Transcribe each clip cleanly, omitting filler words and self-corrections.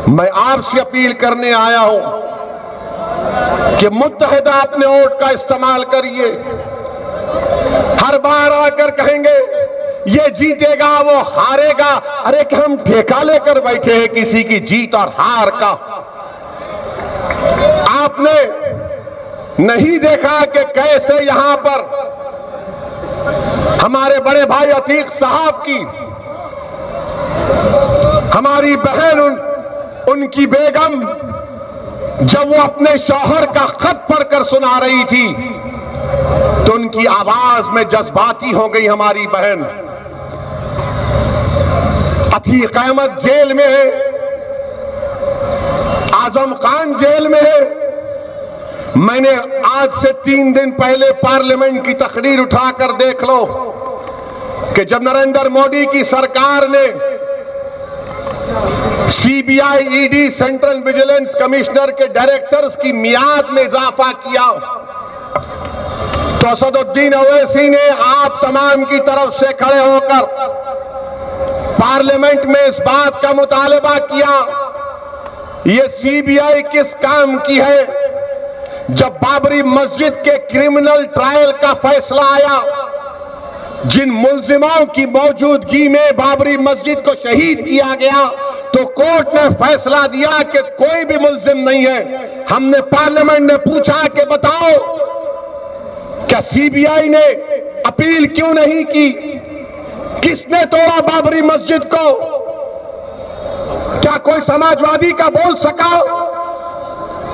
मैं आपसे अपील करने आया हूं कि मुत्तहिदा अपने वोट का इस्तेमाल करिए। हर बार आकर कहेंगे ये जीतेगा वो हारेगा। अरे कि हम ठेका लेकर बैठे हैं किसी की जीत और हार का? आपने नहीं देखा कि कैसे यहां पर हमारे बड़े भाई अतीक साहब की, हमारी बहन उनकी बेगम जब वो अपने शौहर का खत पढ़कर सुना रही थी तो उनकी आवाज में जज्बाती हो गई हमारी बहन। अतीक अहमद जेल में है, आजम खान जेल में है। मैंने आज से 3 दिन पहले पार्लियामेंट की तकरीर उठाकर देख लो कि जब नरेंद्र मोदी की सरकार ने CBI, ED, central vigilance commissioner के डायरेक्टर्स की मियाद में इजाफा किया तो असदुद्दीन ओवैसी ने आप तमाम की तरफ से खड़े होकर पार्लियामेंट में इस बात का मुतालबा किया, ये सीबीआई किस काम की है? जब बाबरी मस्जिद के क्रिमिनल ट्रायल का फैसला आया, जिन मुल्जिमों की मौजूदगी में बाबरी मस्जिद को शहीद किया गया, तो कोर्ट ने फैसला दिया कि कोई भी मुल्जिम नहीं है। हमने पार्लियामेंट में पूछा कि बताओ क्या सीबीआई ने अपील क्यों नहीं की? किसने तोड़ा बाबरी मस्जिद को? क्या कोई समाजवादी का बोल सका?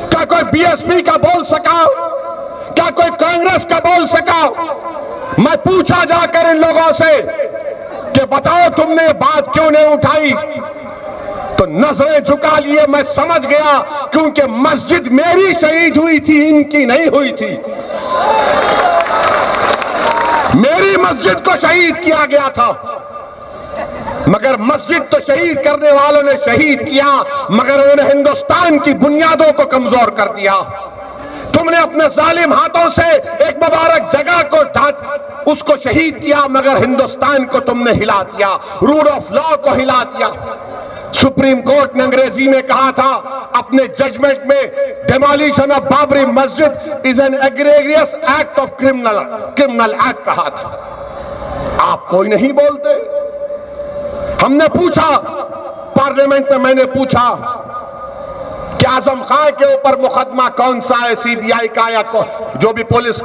क्या कोई बीएसपी का बोल सका? क्या कोई कांग्रेस का बोल सका? मैं पूछा जाकर इन लोगों से कि बताओ तुमने बात क्यों नहीं उठाई? तो नजरें झुका लिए। मैं समझ गया क्योंकि मस्जिद मेरी शहीद हुई थी, इनकी नहीं हुई थी। मेरी मस्जिद को शहीद किया गया था, मगर मस्जिद तो शहीद करने वालों ने शहीद किया, मगर उन्होंने हिंदुस्तान की बुनियादों को कमजोर कर दिया। तुमने अपने जालिम हाथों से एक मुबारक जगह को उसको शहीद किया, मगर हिंदुस्तान को तुमने हिला दिया, रूल ऑफ लॉ को हिला दिया। सुप्रीम कोर्ट ने अंग्रेजी में कहा था अपने जजमेंट में, demolition of Babri Masjid is an egregious act of criminal act कहा था। आप कोई नहीं बोलते। हमने पूछा पार्लियामेंट में, मैंने पूछा कि आजम खान के ऊपर मुकदमा कौन सा है, सीबीआई का या जो भी पुलिस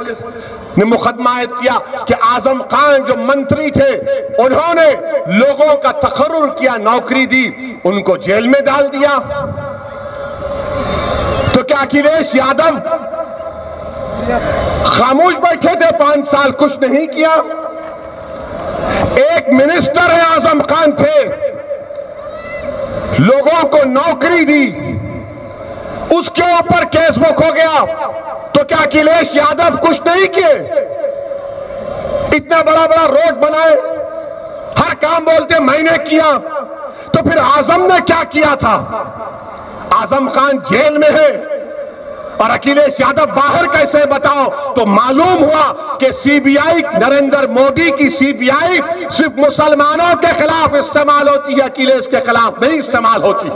ने मुकदमा आयद किया, कि आजम खान जो मंत्री थे उन्होंने लोगों का तकर्रुर किया, नौकरी दी, उनको जेल में डाल दिया। तो क्या अखिलेश यादव खामोश बैठे थे 5 साल, कुछ नहीं किया? एक मिनिस्टर है आजम खान थे, लोगों को नौकरी दी, उसके ऊपर केस बुक हो गया, तो क्या अखिलेश यादव कुछ नहीं किए? इतना बड़ा बड़ा रोड बनाए, हर काम बोलते मैंने किया, तो फिर आजम ने क्या किया था? आजम खान जेल में है और अखिलेश यादव बाहर कैसे, बताओ? तो मालूम हुआ कि सीबीआई, नरेंद्र मोदी की सीबीआई सिर्फ मुसलमानों के खिलाफ इस्तेमाल होती है, अखिलेश के खिलाफ नहीं इस्तेमाल होती।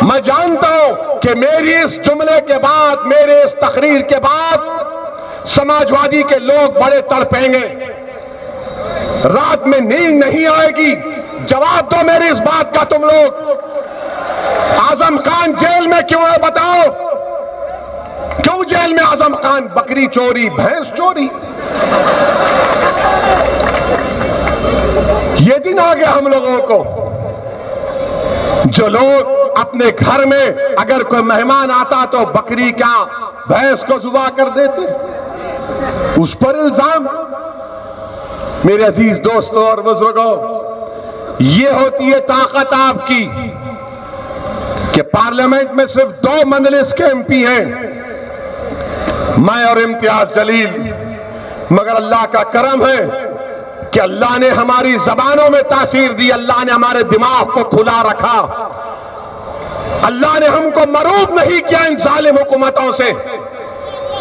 मैं जानता हूं कि मेरी इस जुमले के बाद, मेरे इस तकरीर के बाद समाजवादी के लोग बड़े तड़पेंगे, रात में नींद नहीं आएगी। जवाब दो मेरी इस बात का तुम लोग। आजम खान जेल में क्यों है बताओ? क्यों जेल में आजम खान? बकरी चोरी, भैंस चोरी। ये दिन आ गया हम लोगों को, जो लोग अपने घर में अगर कोई मेहमान आता तो बकरी क्या, भैंस को जुबा कर देते, उस पर इल्जाम। मेरे अजीज दोस्तों और बुजुर्गों, ये होती है ताकत आपकी कि पार्लियामेंट में सिर्फ 2 मंजलिस के एमपी हैं, मैं और इम्तियाज जलील। मगर अल्लाह का करम है कि अल्लाह ने हमारी जबानों में तासीर दी, अल्लाह ने हमारे दिमाग को खुला रखा, अल्लाह ने हमको मरूब नहीं किया इन जालिम हुकूमतों से।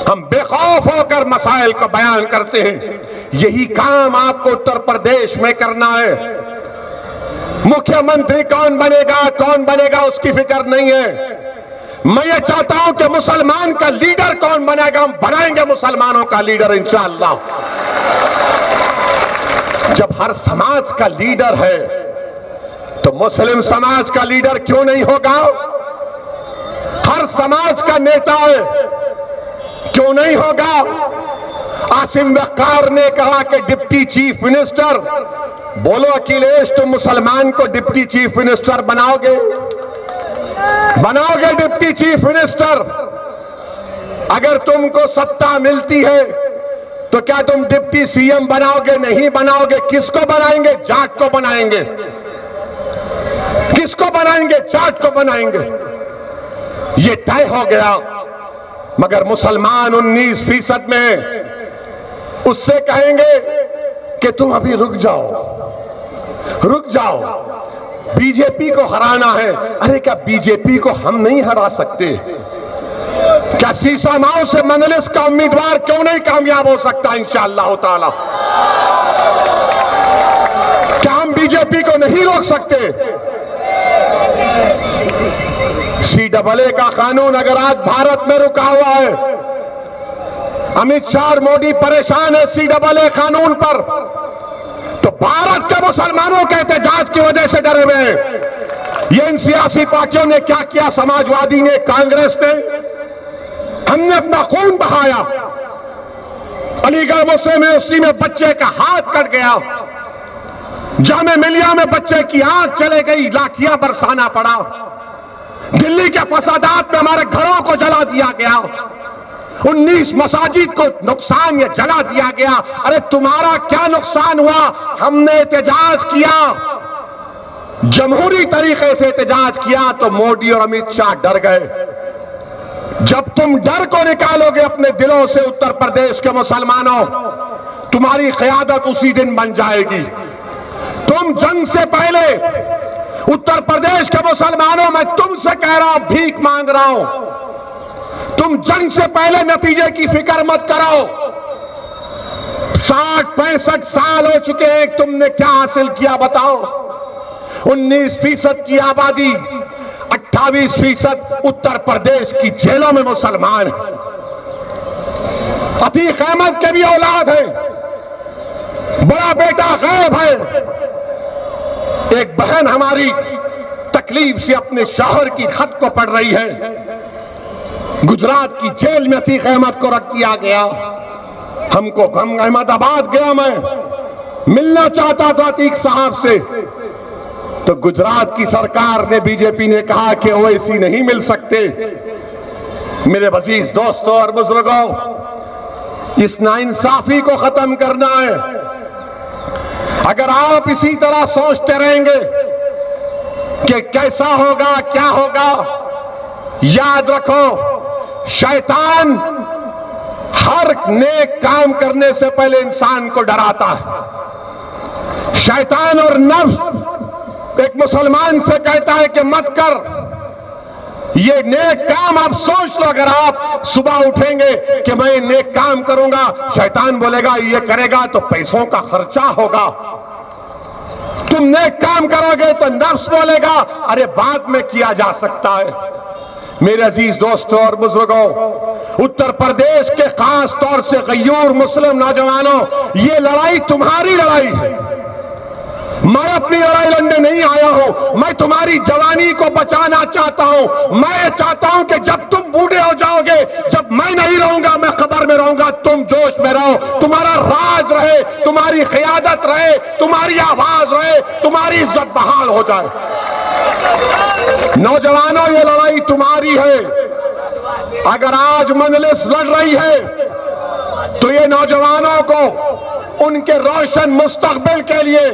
हम बेखौफ होकर मसाइल का बयान करते हैं। यही काम आपको उत्तर प्रदेश में करना है। मुख्यमंत्री कौन बनेगा उसकी फिक्र नहीं है। मैं ये चाहता हूं कि मुसलमान का लीडर कौन बनेगा, हम बनाएंगे मुसलमानों का लीडर इंशाअल्लाह। जब हर समाज का लीडर है तो मुस्लिम समाज का लीडर क्यों नहीं होगा? हर समाज का नेता है, क्यों नहीं होगा? आसिम वक़ार ने कहा कि डिप्टी चीफ मिनिस्टर, बोलो अखिलेश तुम मुसलमान को डिप्टी चीफ मिनिस्टर बनाओगे डिप्टी चीफ मिनिस्टर? अगर तुमको सत्ता मिलती है तो क्या तुम डिप्टी सीएम बनाओगे? नहीं बनाओगे। किसको बनाएंगे? जाट को बनाएंगे। किसको बनाएंगे? जाट को बनाएंगे। ये तय हो गया। मगर मुसलमान 19% में उससे कहेंगे कि तुम अभी रुक जाओ, बीजेपी को हराना है। अरे क्या बीजेपी को हम नहीं हरा सकते? क्या सीसामाओ से मजलिस का उम्मीदवार क्यों नहीं कामयाब हो सकता इंशाअल्लाह ताला? क्या हम बीजेपी को नहीं रोक सकते? CAA का कानून अगर आज भारत में रुका हुआ है, अमित शाह और मोदी परेशान है CAA कानून पर, तो भारत के मुसलमानों के एहतजाज की वजह से डरे हुए हैं। ये इन सियासी पार्टियों ने क्या किया? समाजवादी ने, कांग्रेस ने, हमने अपना खून बहाया। अलीगढ़ मुस्लिम यूनिवर्सिटी में बच्चे का हाथ कट गया, जामे मिलिया में बच्चे की आंख चले गई, लाठियां बरसाना पड़ा, दिल्ली के फसादात में हमारे घरों को जला दिया गया, 19 मसाजिद को नुकसान या जला दिया गया। अरे तुम्हारा क्या नुकसान हुआ? हमने एहतजाज किया, जमहूरी तरीके से एहतजाज किया तो मोदी और अमित शाह डर गए। जब तुम डर को निकालोगे अपने दिलों से उत्तर प्रदेश के मुसलमानों, तुम्हारी क़यादत उसी दिन बन जाएगी। तुम जंग से पहले उत्तर प्रदेश के मुसलमानों, मैं तुमसे कह रहा हूं, भीख मांग रहा हूं, तुम जंग से पहले नतीजे की फिक्र मत करो। 60-65 साल हो चुके हैं, तुमने क्या हासिल किया बताओ? 19% की आबादी, 28% उत्तर प्रदेश की जेलों में मुसलमान हैं। अतीक अहमद के भी औलाद है, बड़ा बेटा गैब है। एक बहन हमारी तकलीफ से अपने शौहर की खत को पढ़ रही है। गुजरात की जेल में अतीक अहमद को रख दिया गया। हम अहमदाबाद गया, मैं मिलना चाहता था अतीक साहब से, तो गुजरात की सरकार ने, बीजेपी ने कहा कि ओवैसी नहीं मिल सकते। मेरे अजीज दोस्तों और बुजुर्गों, इस नाइंसाफी को खत्म करना है। अगर आप इसी तरह सोचते रहेंगे कि कैसा होगा, क्या होगा, याद रखो, शैतान हर नेक काम करने से पहले इंसान को डराता है। शैतान और नफ्स एक मुसलमान से कहता है कि मत कर ये नेक काम। आप सोच लो, अगर आप सुबह उठेंगे कि मैं नेक काम करूंगा, शैतान बोलेगा ये करेगा तो पैसों का खर्चा होगा। तुम नेक काम करोगे तो नफ्स बोलेगा अरे बाद में किया जा सकता है। मेरे अजीज दोस्तों और बुजुर्गों, उत्तर प्रदेश के खास तौर से गयूर मुस्लिम नौजवानों, ये लड़ाई तुम्हारी लड़ाई है। मैं अपनी लड़ाई लड़ने नहीं आया हूं, मैं तुम्हारी जवानी को बचाना चाहता हूं। मैं चाहता हूं कि जब तुम बूढ़े हो जाओगे, जब मैं नहीं रहूंगा, मैं कब्र में रहूंगा, तुम जोश में रहो, तुम्हारा राज रहे, तुम्हारी क़यादत रहे, तुम्हारी आवाज रहे, तुम्हारी इज्जत बहाल हो जाए। नौजवानों, ये लड़ाई तुम्हारी है। अगर आज मजलिस लड़ रही है तो ये नौजवानों को उनके रोशन मुस्तकबिल के लिए,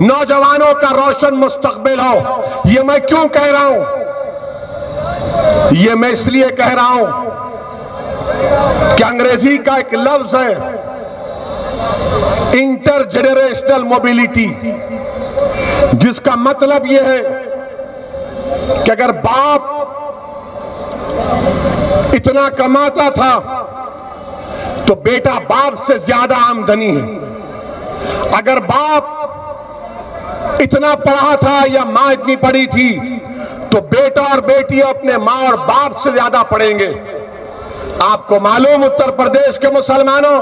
नौजवानों का रोशन मुस्तकबिल हो। ये मैं क्यों कह रहा हूं? ये मैं इसलिए कह रहा हूं कि अंग्रेजी का एक लफ्ज है इंटरजेनरेशनल मोबिलिटी, जिसका मतलब यह है कि अगर बाप इतना कमाता था तो बेटा बाप से ज्यादा आमदनी है। अगर बाप इतना पढ़ा था या मां इतनी पढ़ी थी, तो बेटा और बेटी अपने मां और बाप से ज्यादा पढ़ेंगे। आपको मालूम उत्तर प्रदेश के मुसलमानों,